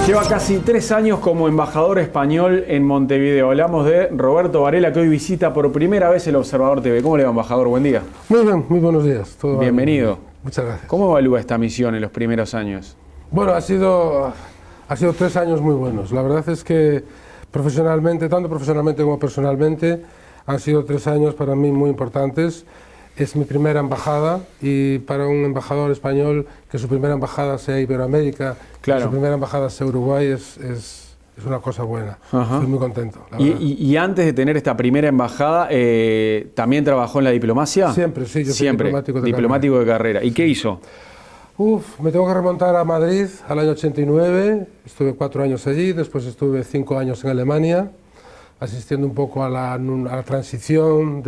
Lleva casi 3 años como embajador español en Montevideo. Hablamos de Roberto Varela, que hoy visita por primera vez el Observador TV. ¿Cómo le va, embajador? Buen día. Muy bien, muy buenos días. Todo bienvenido. Muchas gracias. ¿Cómo evalúa esta misión en los primeros años? Bueno, ha sido 3 años muy buenos. La verdad es que profesionalmente, tanto profesionalmente como personalmente, han sido 3 años para mí muy importantes. Es mi primera embajada y para un embajador español que su primera embajada sea Iberoamérica, claro, que su primera embajada sea Uruguay es una cosa buena. Estoy muy contento. ¿Y antes de tener esta primera embajada, también trabajó en la diplomacia? Siempre, sí, yo soy diplomático de carrera. ¿Y qué hizo? Me tengo que remontar a Madrid al año 89, estuve 4 años allí, después estuve 5 años en Alemania, asistiendo un poco a la transición,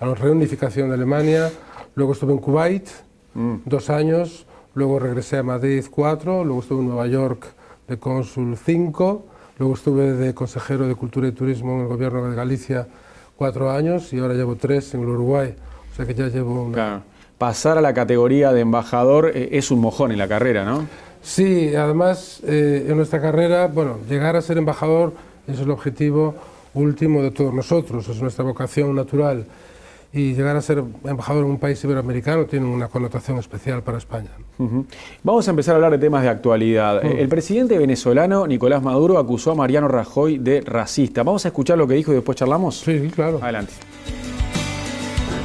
a la reunificación de Alemania. Luego estuve en Kuwait 2 años, luego regresé a Madrid 4, luego estuve en Nueva York de cónsul 5, luego estuve de consejero de Cultura y Turismo en el gobierno de Galicia 4 años y ahora llevo 3 en el Uruguay, o sea que ya llevo una... Claro. Pasar a la categoría de embajador es un mojón en la carrera, ¿no? Sí, además en nuestra carrera, bueno, llegar a ser embajador es el objetivo último de todos nosotros, es nuestra vocación natural, y llegar a ser embajador en un país iberoamericano tiene una connotación especial para España. Vamos a empezar a hablar de temas de actualidad. El presidente venezolano Nicolás Maduro acusó a Mariano Rajoy de racista. Vamos a escuchar lo que dijo y después charlamos. Sí, claro. Adelante.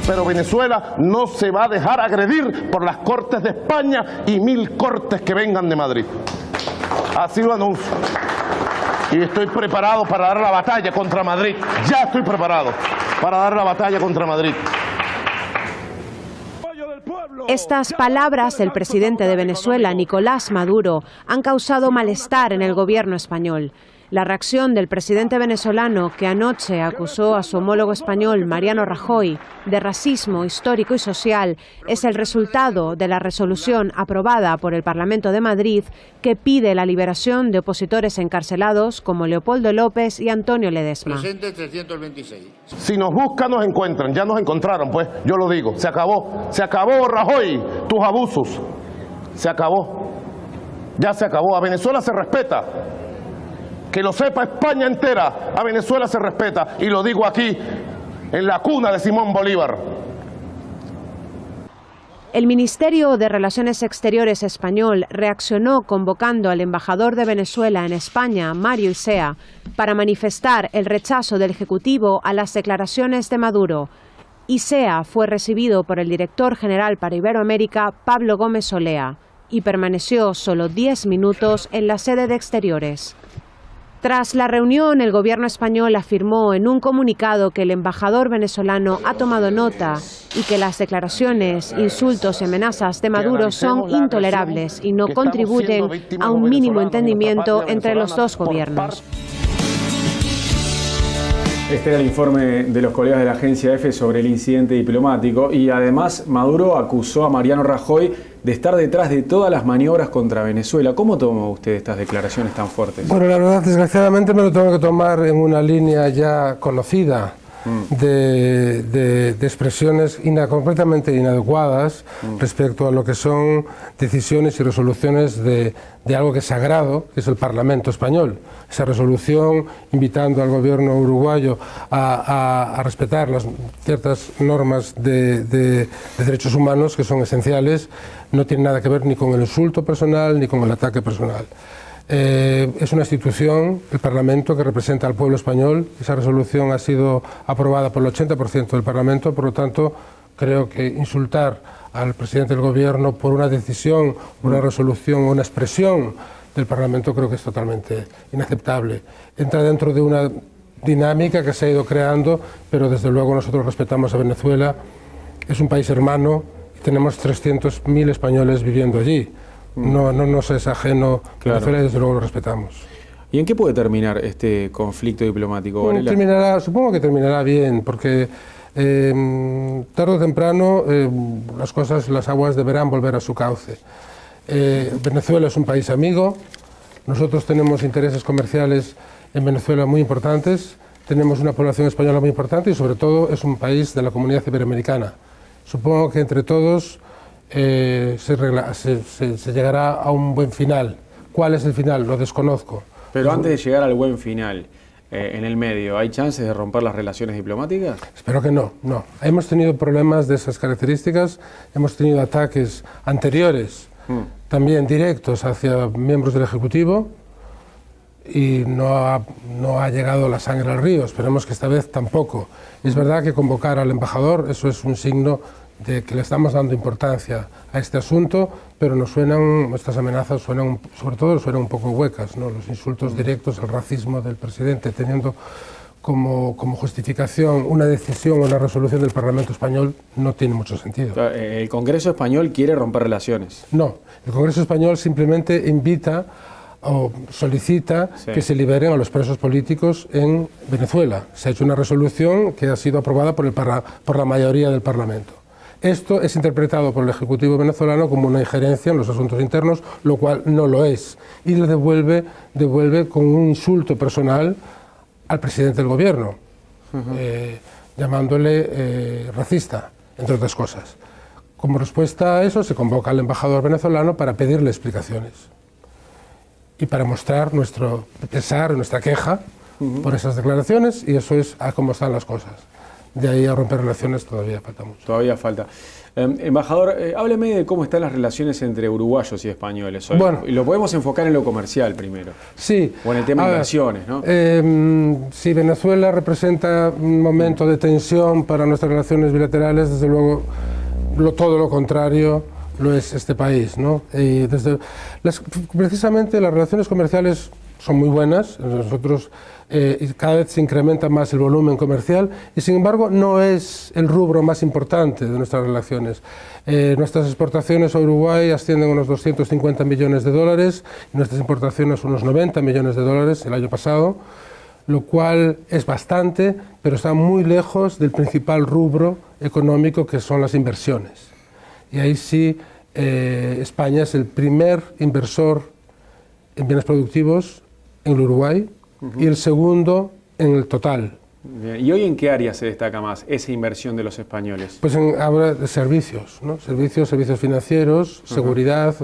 Pero Venezuela no se va a dejar agredir por las Cortes de España y 1000 cortes que vengan de Madrid. Así lo anuncio. Y estoy preparado para dar la batalla contra Madrid. Ya estoy preparado para dar la batalla contra Madrid. Estas palabras del presidente de Venezuela, Nicolás Maduro, han causado malestar en el gobierno español. La reacción del presidente venezolano, que anoche acusó a su homólogo español, Mariano Rajoy, de racismo histórico y social, es el resultado de la resolución aprobada por el Parlamento de Madrid que pide la liberación de opositores encarcelados como Leopoldo López y Antonio Ledesma. Presente 326. Si nos buscan, nos encuentran. Ya nos encontraron, pues, yo lo digo. Se acabó. Se acabó, Rajoy, tus abusos. Se acabó. Ya se acabó. A Venezuela se respeta. Que lo sepa España entera, a Venezuela se respeta, y lo digo aquí, en la cuna de Simón Bolívar. El Ministerio de Relaciones Exteriores español reaccionó convocando al embajador de Venezuela en España, Mario Isea, para manifestar el rechazo del Ejecutivo a las declaraciones de Maduro. Isea fue recibido por el director general para Iberoamérica, Pablo Gómez Olea, y permaneció solo 10 minutos en la sede de Exteriores. Tras la reunión, el gobierno español afirmó en un comunicado que el embajador venezolano ha tomado nota y que las declaraciones, insultos y amenazas de Maduro son intolerables y no contribuyen a un mínimo entendimiento entre los dos gobiernos. Este era el informe de los colegas de la agencia EFE sobre el incidente diplomático, y además Maduro acusó a Mariano Rajoy de estar detrás de todas las maniobras contra Venezuela. ¿Cómo toma usted estas declaraciones tan fuertes? Bueno, la verdad, desgraciadamente me lo tengo que tomar en una línea ya conocida de expresiones completamente inadecuadas respecto a lo que son decisiones y resoluciones de algo que es sagrado, que es el Parlamento español. Esa resolución invitando al gobierno uruguayo a respetar ciertas normas de derechos humanos que son esenciales, no tiene nada que ver ni con el insulto personal ni con el ataque personal. Es una institución, el Parlamento, que representa al pueblo español. Esa resolución ha sido aprobada por el 80% del Parlamento, por lo tanto, creo que insultar al presidente del Gobierno por una decisión, una resolución o una expresión del Parlamento creo que es totalmente inaceptable. Entra dentro de una dinámica que se ha ido creando, pero desde luego nosotros respetamos a Venezuela. Es un país hermano y tenemos 300.000 españoles viviendo allí. No nos es ajeno Venezuela y desde luego lo respetamos. ¿Y en qué puede terminar este conflicto diplomático, Varela? Supongo que terminará bien, porque tarde o temprano las aguas deberán volver a su cauce. Venezuela es un país amigo, nosotros tenemos intereses comerciales en Venezuela muy importantes, tenemos una población española muy importante y sobre todo es un país de la comunidad iberoamericana. Supongo que entre todos se llegará a un buen final ¿Cuál es el final? Lo desconozco. Pero antes de llegar al buen final, en el medio, ¿hay chances de romper las relaciones diplomáticas? Espero que no. Hemos tenido problemas de esas características, hemos tenido ataques anteriores, también directos hacia miembros del Ejecutivo, y no ha llegado la sangre al río. Esperemos que esta vez tampoco. Es verdad que convocar al embajador, eso es un signo de que le estamos dando importancia a este asunto, pero estas amenazas sobre todo suenan un poco huecas, ¿no? Los insultos directos, el racismo del presidente, teniendo como justificación una decisión o una resolución del Parlamento español, no tiene mucho sentido. ¿El Congreso español quiere romper relaciones? No, el Congreso español simplemente invita o solicita que se liberen a los presos políticos en Venezuela. Se ha hecho una resolución que ha sido aprobada por la mayoría del Parlamento. Esto es interpretado por el Ejecutivo venezolano como una injerencia en los asuntos internos, lo cual no lo es, y le devuelve con un insulto personal al presidente del gobierno, llamándole racista, entre otras cosas. Como respuesta a eso, se convoca al embajador venezolano para pedirle explicaciones y para mostrar nuestro pesar, nuestra queja por esas declaraciones, y eso es a cómo están las cosas. De ahí a romper relaciones todavía falta mucho. Todavía falta. Embajador, hábleme de cómo están las relaciones entre uruguayos y españoles hoy. Bueno, y lo podemos enfocar en lo comercial primero. Sí. O en el tema de inversiones, ¿no? Si Venezuela representa un momento de tensión para nuestras relaciones bilaterales, desde luego todo lo contrario lo es este país, ¿no? Y precisamente las relaciones comerciales son muy buenas. Nosotros cada vez se incrementa más el volumen comercial y, sin embargo, no es el rubro más importante de nuestras relaciones. Nuestras exportaciones a Uruguay ascienden a unos 250 millones de dólares y nuestras importaciones unos 90 millones de dólares el año pasado, lo cual es bastante, pero está muy lejos del principal rubro económico, que son las inversiones. Y ahí sí, España es el primer inversor en bienes productivos en el Uruguay y el segundo en el total. Bien. ¿Y hoy en qué área se destaca más esa inversión de los españoles? Pues habla de servicios, ¿no? Servicios financieros, seguridad.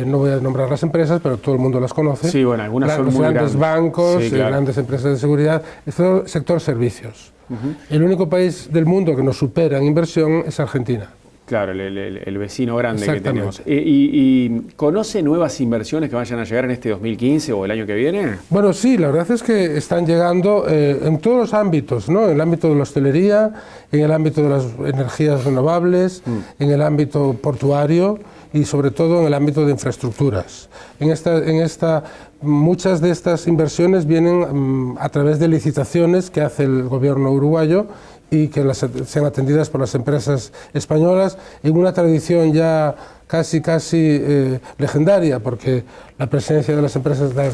No voy a nombrar las empresas, pero todo el mundo las conoce. Sí, bueno, algunas son muy grandes bancos, sí, claro. Grandes empresas de seguridad, el sector servicios. El único país del mundo que nos supera en inversión es Argentina. Claro, el vecino grande que tenemos. ¿Y conoce nuevas inversiones que vayan a llegar en este 2015 o el año que viene? Bueno, sí, la verdad es que están llegando en todos los ámbitos, ¿no? En el ámbito de la hostelería, en el ámbito de las energías renovables, en el ámbito portuario y sobre todo en el ámbito de infraestructuras. Muchas de estas inversiones vienen a través de licitaciones que hace el gobierno uruguayo y que sean atendidas por las empresas españolas, en una tradición ya casi legendaria, porque la presencia de las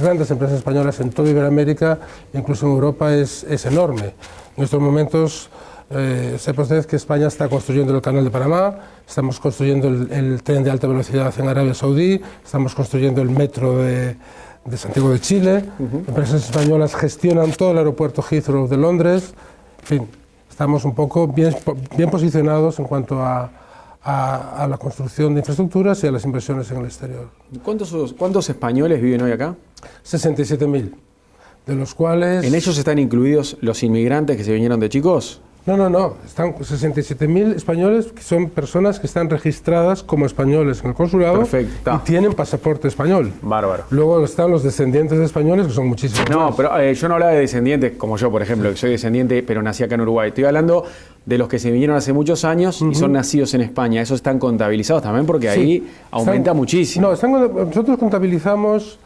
grandes empresas españolas en toda Iberoamérica, incluso en Europa, es enorme. En estos momentos, sepa usted que España está construyendo el Canal de Panamá, estamos construyendo el tren de alta velocidad en Arabia Saudí, estamos construyendo el metro de Santiago de Chile, empresas españolas gestionan todo el aeropuerto Heathrow de Londres, en fin. Estamos un poco bien posicionados en cuanto a la construcción de infraestructuras y a las inversiones en el exterior. ¿Cuántos españoles viven hoy acá? 67.000, de los cuales... ¿En ellos están incluidos los inmigrantes que se vinieron de chicos? No. Están 67.000 españoles, que son personas que están registradas como españoles en el consulado. Perfecto. Y tienen pasaporte español. Bárbaro. Luego están los descendientes de españoles, que son muchísimos. No, más. pero yo no hablaba de descendientes, como yo, por ejemplo, que soy descendiente, pero nací acá en Uruguay. Estoy hablando de los que se vinieron hace muchos años y son nacidos en España. ¿Esos están contabilizados también? Porque ahí aumenta muchísimo. No, nosotros contabilizamos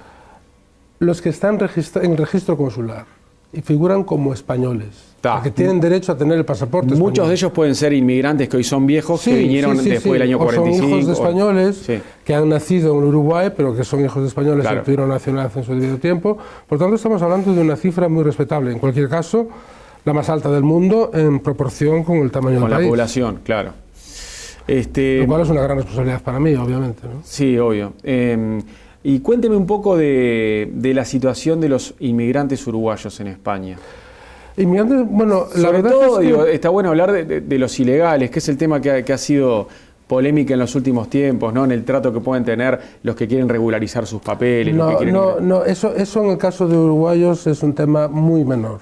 los que están en el registro consular y figuran como españoles. Que tienen derecho a tener el pasaporte español. Muchos de ellos pueden ser inmigrantes que hoy son viejos, que vinieron después del año 45. O son hijos de españoles que han nacido en Uruguay, pero que son hijos de españoles que obtuvieron nacionalidad en su debido tiempo. Por tanto, estamos hablando de una cifra muy respetable. En cualquier caso, la más alta del mundo en proporción con el tamaño del país. Con la población, claro. Lo cual es una gran responsabilidad para mí, obviamente, ¿no? Sí, obvio. Y cuénteme un poco de la situación de los inmigrantes uruguayos en España. Inmigrantes, bueno, la Sobre verdad todo, es que... está bueno hablar de los ilegales, que es el tema que ha sido polémica en los últimos tiempos, ¿no? En el trato que pueden tener los que quieren regularizar sus papeles. Eso en el caso de uruguayos es un tema muy menor.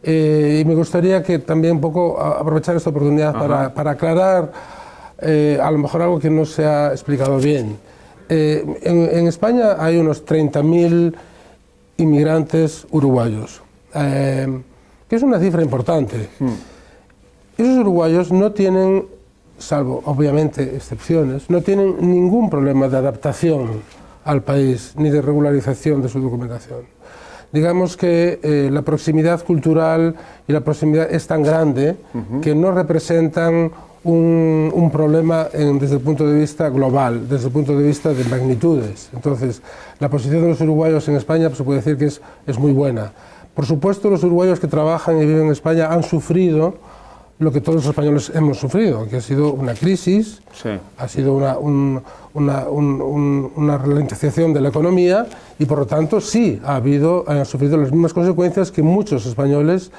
Y me gustaría que también un poco aprovechar esta oportunidad para aclarar a lo mejor algo que no se ha explicado bien. En España hay unos 30.000 inmigrantes uruguayos, que es una cifra importante. Esos uruguayos no tienen, salvo obviamente excepciones, no tienen ningún problema de adaptación al país ni de regularización de su documentación. Digamos que la proximidad cultural y la proximidad es tan grande que no representan un problema desde el punto de vista global, desde el punto de vista de magnitudes. Entonces, la posición de los uruguayos en España pues, se puede decir que es muy buena. Por supuesto, los uruguayos que trabajan y viven en España han sufrido lo que todos los españoles hemos sufrido, que ha sido una crisis, ha sido una ralentización de la economía y por lo tanto sí han sufrido las mismas consecuencias que muchos españoles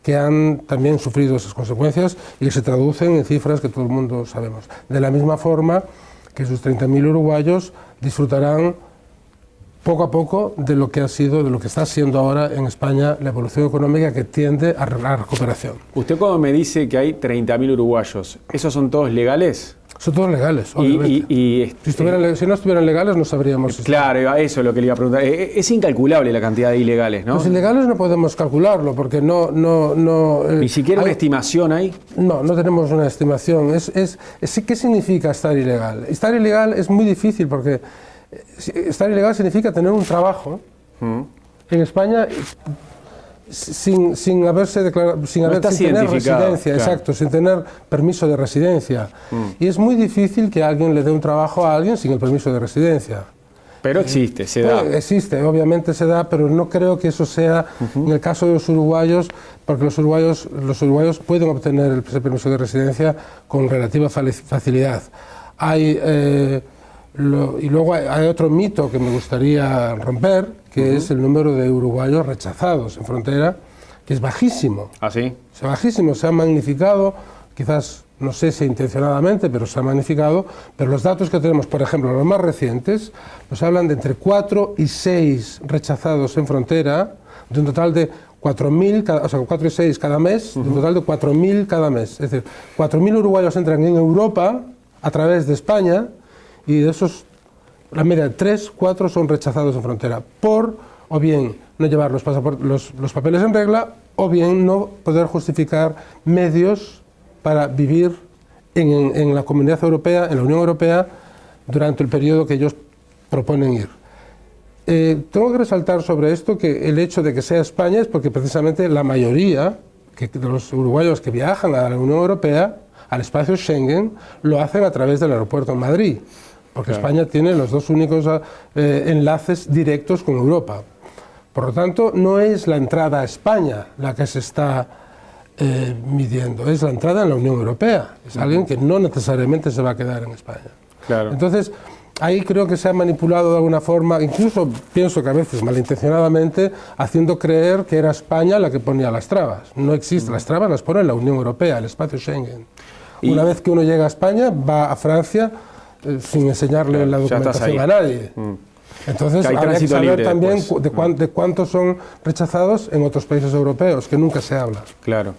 que han también sufrido esas consecuencias y que se traducen en cifras que todo el mundo sabemos. De la misma forma que esos 30.000 uruguayos disfrutarán poco a poco de lo que ha sido, de lo que está siendo ahora en España la evolución económica que tiende a la recuperación. Usted cuando me dice que hay 30.000 uruguayos, ¿esos son todos legales? Son todos legales, obviamente. Si no estuvieran legales no sabríamos. Claro, eso es lo que le iba a preguntar. Es incalculable la cantidad de ilegales, ¿no? Los ilegales no podemos calcularlo porque ¿Ni siquiera una estimación hay? No tenemos una estimación. ¿Qué significa estar ilegal? Estar ilegal es muy difícil porque estar ilegal significa tener un trabajo en España sin haberse declarado, sin tener residencia, claro. Exacto, sin tener permiso de residencia. Y es muy difícil que alguien le dé un trabajo a alguien sin el permiso de residencia. Pero existe, se da. Existe, obviamente se da, pero no creo que eso sea en el caso de los uruguayos, porque los uruguayos pueden obtener ese permiso de residencia con relativa facilidad. Y luego hay otro mito que me gustaría romper, que es el número de uruguayos rechazados en frontera, que es bajísimo. ¿Ah, sí? Es bajísimo, se ha magnificado, quizás, no sé si intencionadamente, pero se ha magnificado, pero los datos que tenemos, por ejemplo, los más recientes, nos hablan de entre 4 y 6 rechazados en frontera, de un total de 4.000, o sea, 4 y 6 cada mes, de un total de 4.000 cada mes. Es decir, 4.000 uruguayos entran en Europa a través de España, y de esos, la media de 3, 4 son rechazados en frontera por, o bien, no llevar los papeles en regla, o bien no poder justificar medios para vivir en la Comunidad Europea, en la Unión Europea, durante el periodo que ellos proponen ir. Tengo que resaltar sobre esto que el hecho de que sea España es porque precisamente la mayoría de los uruguayos que viajan a la Unión Europea, al espacio Schengen, lo hacen a través del aeropuerto en Madrid. Porque claro. España tiene los dos únicos enlaces directos con Europa. Por lo tanto, no es la entrada a España la que se está midiendo, es la entrada en la Unión Europea. Es alguien que no necesariamente se va a quedar en España. Claro. Entonces, ahí creo que se ha manipulado de alguna forma, incluso pienso que a veces malintencionadamente, haciendo creer que era España la que ponía las trabas. No existe, las trabas las pone la Unión Europea, el espacio Schengen. Una vez que uno llega a España, va a Francia, sin enseñarle la documentación a nadie. Entonces habría que saber también de cuántos son rechazados en otros países europeos, que nunca se habla. Claro.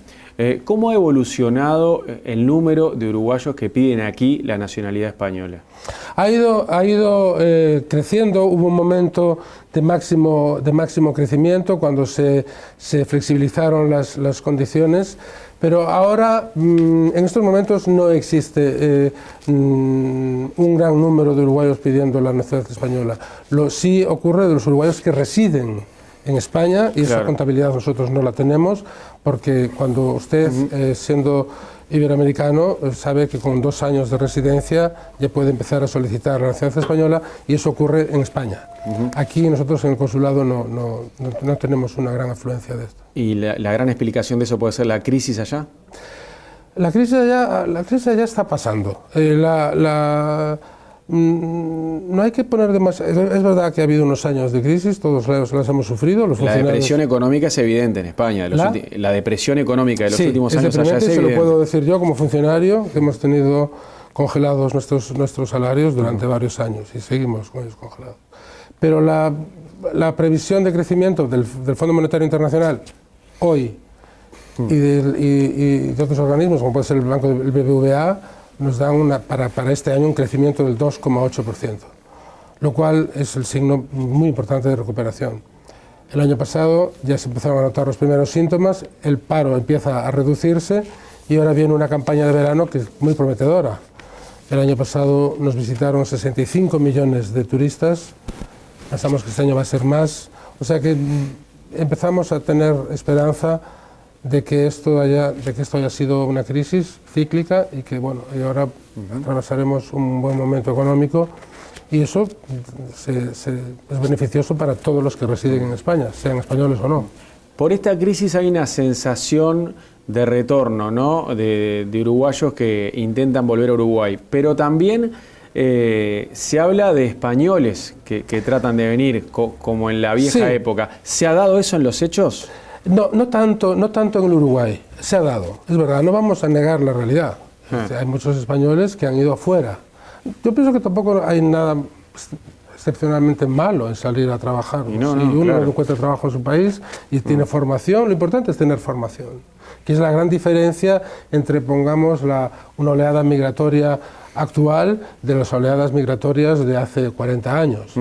¿Cómo ha evolucionado el número de uruguayos que piden aquí la nacionalidad española? Ha ido creciendo. Hubo un momento de máximo crecimiento cuando se flexibilizaron las condiciones. Pero ahora, en estos momentos, no existe un gran número de uruguayos pidiendo la nacionalidad española. Sí ocurre de los uruguayos que residen en España y esa contabilidad nosotros no la tenemos porque cuando usted, siendo iberoamericano, sabe que con 2 años de residencia ya puede empezar a solicitar la nacionalidad española y eso ocurre en España. Aquí nosotros en el consulado no tenemos una gran afluencia de esto. ¿Y la gran explicación de eso puede ser la crisis allá? La crisis allá está pasando. No hay que poner demasiado. Es verdad que ha habido unos años de crisis, todos las hemos sufrido. La depresión económica es evidente en España. La depresión económica de los últimos años allá es evidente. Se lo puedo decir yo como funcionario, que hemos tenido congelados nuestros salarios durante varios años y seguimos con ellos congelados. Pero la previsión de crecimiento del Fondo Monetario Internacional hoy y de otros organismos, como puede ser el BBVA, nos dan para este año un crecimiento del 2,8%, lo cual es el signo muy importante de recuperación. El año pasado ya se empezaron a notar los primeros síntomas, el paro empieza a reducirse y ahora viene una campaña de verano que es muy prometedora. El año pasado nos visitaron 65 millones de turistas, pensamos que este año va a ser más, o sea que empezamos a tener esperanza de que esto haya sido una crisis cíclica y que y ahora atravesaremos un buen momento económico y eso es beneficioso para todos los que residen en España, sean españoles o no. Por esta crisis hay una sensación de retorno, ¿no?, de uruguayos que intentan volver a Uruguay, pero también se habla de españoles que tratan de venir, como en la vieja época. ¿Se ha dado eso en los hechos? No tanto en el Uruguay, se ha dado, es verdad, no vamos a negar la realidad. Hay muchos españoles que han ido afuera. Yo pienso que tampoco hay nada excepcionalmente malo en salir a trabajar. Si uno encuentra trabajo en su país y tiene formación, lo importante es tener formación, que es la gran diferencia entre, pongamos, una oleada migratoria actual de las oleadas migratorias de hace 40 años.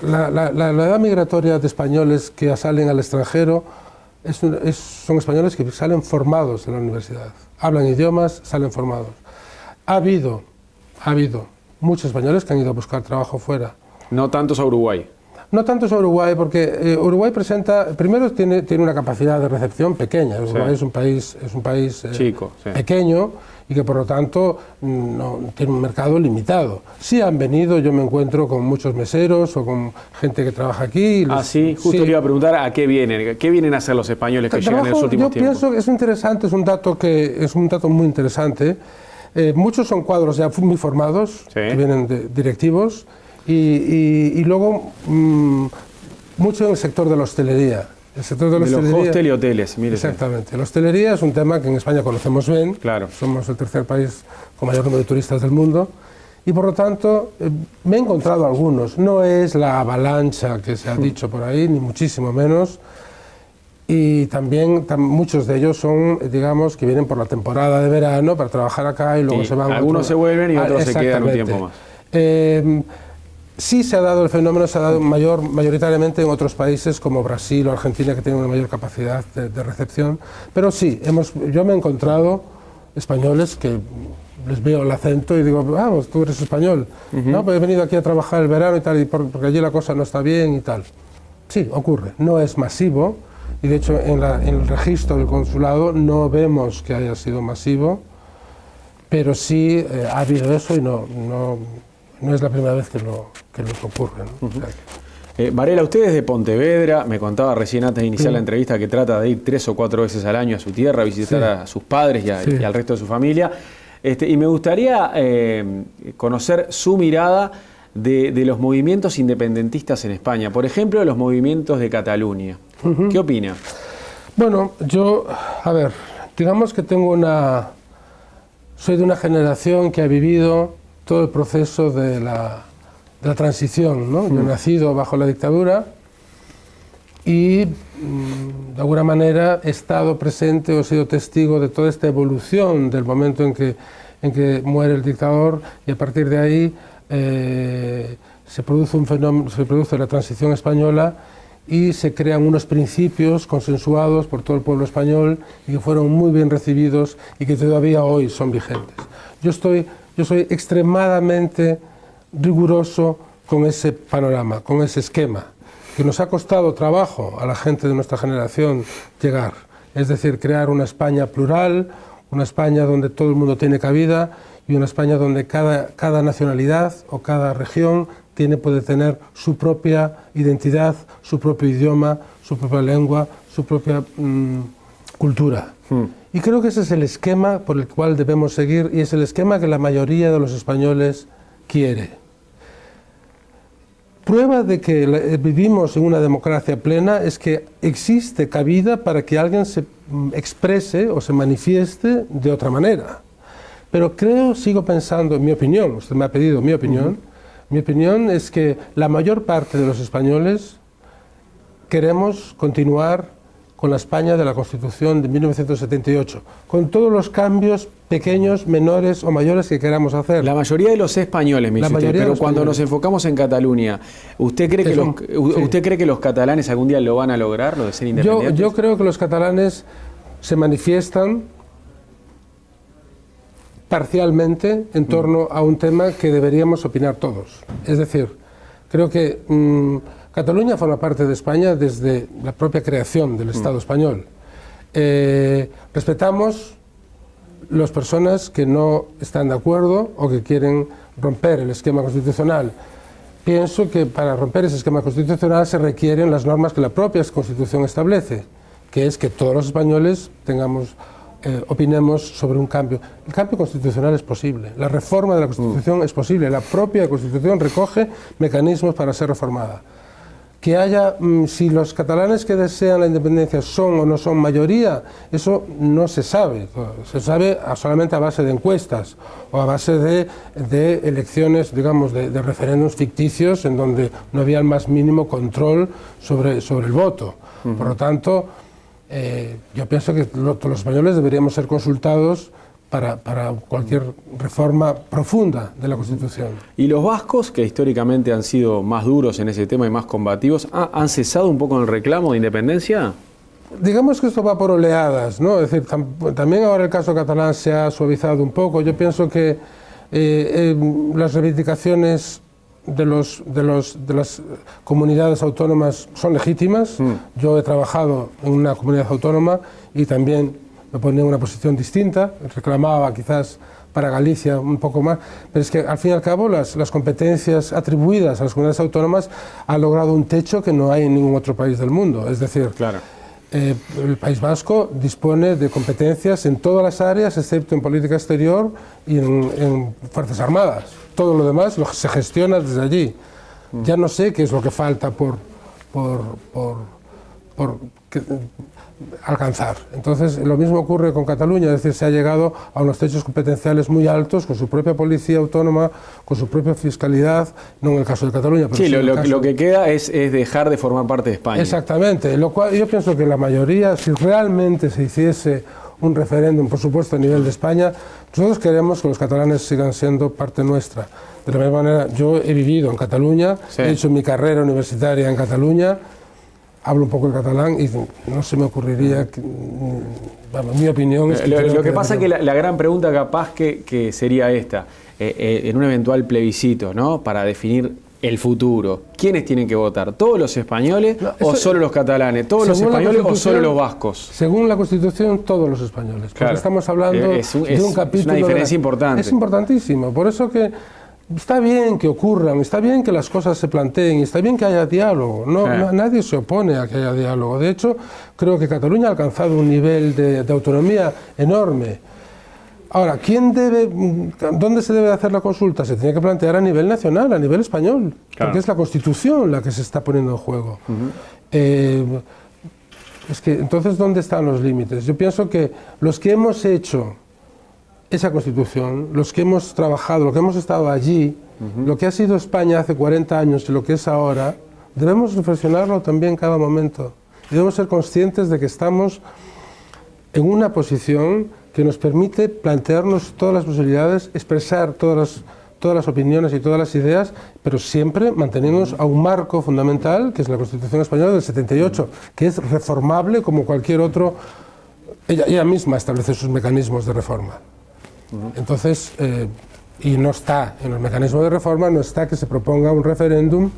La oleada migratoria de españoles que salen al extranjero son españoles que salen formados en la universidad, hablan idiomas, salen formados. Ha habido muchos españoles que han ido a buscar trabajo fuera. No tantos a Uruguay. No tantos a Uruguay, porque Uruguay primero tiene una capacidad de recepción pequeña. Uruguay es un país chico, pequeño y que por lo tanto no tiene un mercado limitado. Sí han venido, yo me encuentro con muchos meseros o con gente que trabaja aquí. Justo le iba a preguntar a qué vienen a hacer los españoles que llegan en los últimos tiempos. Yo pienso que es interesante, es un dato muy interesante. Muchos son cuadros ya muy formados, que vienen de directivos, y luego mucho en el sector de la hostelería. El sector de los hostel y hoteles, mire. Exactamente. La hostelería es un tema que en España conocemos bien. Claro. Somos el tercer país con mayor número de turistas del mundo. Y por lo tanto, me he encontrado algunos. No es la avalancha que se ha dicho por ahí, ni muchísimo menos. Y también muchos de ellos son, digamos, que vienen por la temporada de verano para trabajar acá y luego se van. Algunos se vuelven y otros se quedan un tiempo más. Sí se ha dado el fenómeno, se ha dado mayoritariamente en otros países como Brasil o Argentina, que tienen una mayor capacidad de recepción. Pero sí, yo me he encontrado españoles que les veo el acento y digo, vamos, tú eres español. No, pues he venido aquí a trabajar el verano y tal, porque allí la cosa no está bien y tal. Sí, ocurre. No es masivo. Y de hecho en el registro del consulado no vemos que haya sido masivo, pero sí ha habido eso y no es la primera vez que nos ocurre, ¿no? Varela, usted es de Pontevedra, me contaba recién antes de iniciar la entrevista que trata de ir 3 o 4 veces al año a su tierra, a visitar a sus padres y al resto de su familia. Y me gustaría conocer su mirada de los movimientos independentistas en España, por ejemplo, los movimientos de Cataluña. ¿Qué opina? Bueno, digamos que soy de una generación que ha vivido todo el proceso de la transición, ¿no? Yo he nacido bajo la dictadura y de alguna manera he estado presente o he sido testigo de toda esta evolución del momento en que muere el dictador y a partir de ahí se produce la transición española y se crean unos principios consensuados por todo el pueblo español y que fueron muy bien recibidos y que todavía hoy son vigentes. Yo soy extremadamente riguroso con ese panorama, con ese esquema, que nos ha costado trabajo a la gente de nuestra generación llegar. Es decir, crear una España plural, una España donde todo el mundo tiene cabida y una España donde cada nacionalidad o cada región puede tener su propia identidad, su propio idioma, su propia lengua, su propia cultura. Y creo que ese es el esquema por el cual debemos seguir y es el esquema que la mayoría de los españoles quiere. Prueba de que vivimos en una democracia plena es que existe cabida para que alguien se exprese o se manifieste de otra manera. pero sigo pensando, en mi opinión, usted me ha pedido mi opinión, mi opinión es que la mayor parte de los españoles queremos continuar con la España de la Constitución de 1978, con todos los cambios pequeños, menores o mayores que queramos hacer. La mayoría de los españoles, me dice usted, pero cuando nos enfocamos en Cataluña, ¿usted cree que los catalanes algún día lo van a lograr, lo de ser independientes? Yo creo que los catalanes se manifiestan parcialmente en torno a un tema que deberíamos opinar todos. Es decir, creo que Cataluña forma parte de España desde la propia creación del Estado español. Respetamos las personas que no están de acuerdo o que quieren romper el esquema constitucional. Pienso que para romper ese esquema constitucional se requieren las normas que la propia Constitución establece, que es que todos los españoles opinemos sobre un cambio. El cambio constitucional es posible, la reforma de la Constitución es posible, la propia Constitución recoge mecanismos para ser reformada. Que haya, si los catalanes que desean la independencia son o no son mayoría, eso no se sabe solamente a base de encuestas o a base de elecciones, digamos, de referéndums ficticios en donde no había el más mínimo control sobre el voto. Por lo tanto, yo pienso que todos los españoles deberíamos ser consultados para cualquier reforma profunda de la Constitución. ¿Y los vascos, que históricamente han sido más duros en ese tema y más combativos, han cesado un poco en el reclamo de independencia? Digamos que esto va por oleadas, ¿no? Es decir, también ahora el caso catalán se ha suavizado un poco. Yo pienso que las reivindicaciones de las comunidades autónomas son legítimas. Yo he trabajado en una comunidad autónoma y también me ponía en una posición distinta, reclamaba quizás para Galicia un poco más, pero es que al fin y al cabo las competencias atribuidas a las comunidades autónomas han logrado un techo que no hay en ningún otro país del mundo. Es decir, claro, el País Vasco dispone de competencias en todas las áreas, excepto en política exterior y en Fuerzas Armadas. Todo lo demás se gestiona desde allí. Ya no sé qué es lo que falta por alcanzar. Entonces, lo mismo ocurre con Cataluña, es decir, se ha llegado a unos techos competenciales muy altos, con su propia policía autónoma, con su propia fiscalidad, no en el caso de Cataluña, pero sí, lo que queda es dejar de formar parte de España. Exactamente, lo cual yo pienso que la mayoría, si realmente se hiciese un referéndum, por supuesto, a nivel de España, nosotros queremos que los catalanes sigan siendo parte nuestra. De la misma manera, yo he vivido en Cataluña, sí, he hecho mi carrera universitaria en Cataluña, hablo un poco el catalán y no se me ocurriría, mi opinión es que... Lo que pasa es que la gran pregunta capaz que sería esta, en un eventual plebiscito, ¿no?, para definir el futuro, ¿quiénes tienen que votar? ¿Todos los españoles o solo los catalanes? ¿Todos los españoles o solo los vascos? Según la Constitución, todos los españoles, porque claro, estamos hablando de un capítulo... Es una diferencia importante. Es importantísimo, por eso que... Está bien que ocurran, está bien que las cosas se planteen, está bien que haya diálogo, nadie se opone a que haya diálogo. De hecho, creo que Cataluña ha alcanzado un nivel de autonomía enorme. Ahora, ¿dónde se debe hacer la consulta? Se tiene que plantear a nivel nacional, a nivel español, claro, porque es la Constitución la que se está poniendo en juego. Es que, entonces, ¿dónde están los límites? Yo pienso que los que hemos hecho esa Constitución, los que hemos trabajado, los que hemos estado allí, lo que ha sido España hace 40 años y lo que es ahora, debemos reflexionarlo también en cada momento. Debemos ser conscientes de que estamos en una posición que nos permite plantearnos todas las posibilidades, expresar todas las opiniones y todas las ideas, pero siempre manteniéndonos a un marco fundamental, que es la Constitución Española del 78, que es reformable como cualquier otro. Ella misma establece sus mecanismos de reforma. Entonces, y no está en los mecanismos de reforma, no está que se proponga un referéndum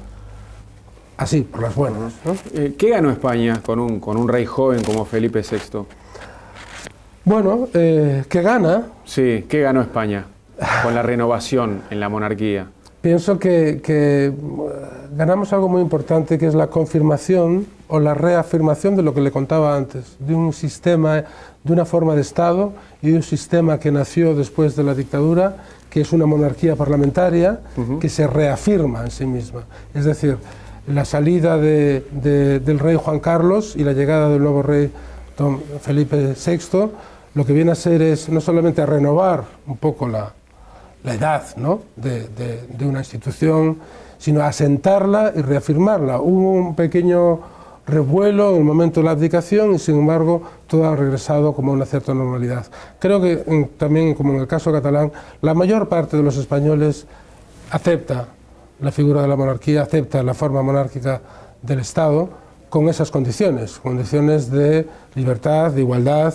así, por las buenas, ¿no? ¿Qué ganó España con un rey joven como Felipe VI? Bueno, ¿qué gana? Sí, ¿qué ganó España con la renovación en la monarquía? Pienso que ganamos algo muy importante, que es la confirmación o la reafirmación de lo que le contaba antes, de un sistema, de una forma de Estado y de un sistema que nació después de la dictadura, que es una monarquía parlamentaria que se reafirma en sí misma. Es decir, la salida del rey Juan Carlos y la llegada del nuevo rey Felipe VI lo que viene a ser es no solamente a renovar un poco la edad, ¿no?, de una institución, sino a asentarla y reafirmarla. Hubo un pequeño revuelo en el momento de la abdicación y, sin embargo, todo ha regresado como a una cierta normalidad. Creo que también, como en el caso catalán, la mayor parte de los españoles acepta la figura de la monarquía, acepta la forma monárquica del Estado con esas condiciones de libertad, de igualdad,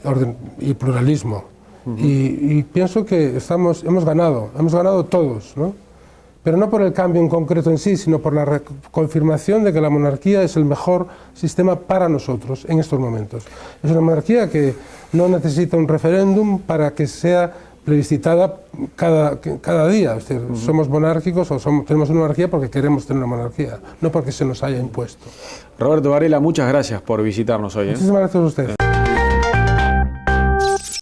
orden y pluralismo. Y pienso que hemos ganado todos, ¿no? Pero no por el cambio en concreto en sí, sino por la confirmación de que la monarquía es el mejor sistema para nosotros en estos momentos. Es una monarquía que no necesita un referéndum para que sea plebiscitada cada día. Es decir, somos monárquicos o tenemos una monarquía porque queremos tener una monarquía, no porque se nos haya impuesto. Roberto Varela, muchas gracias por visitarnos hoy. Muchísimas gracias a ustedes.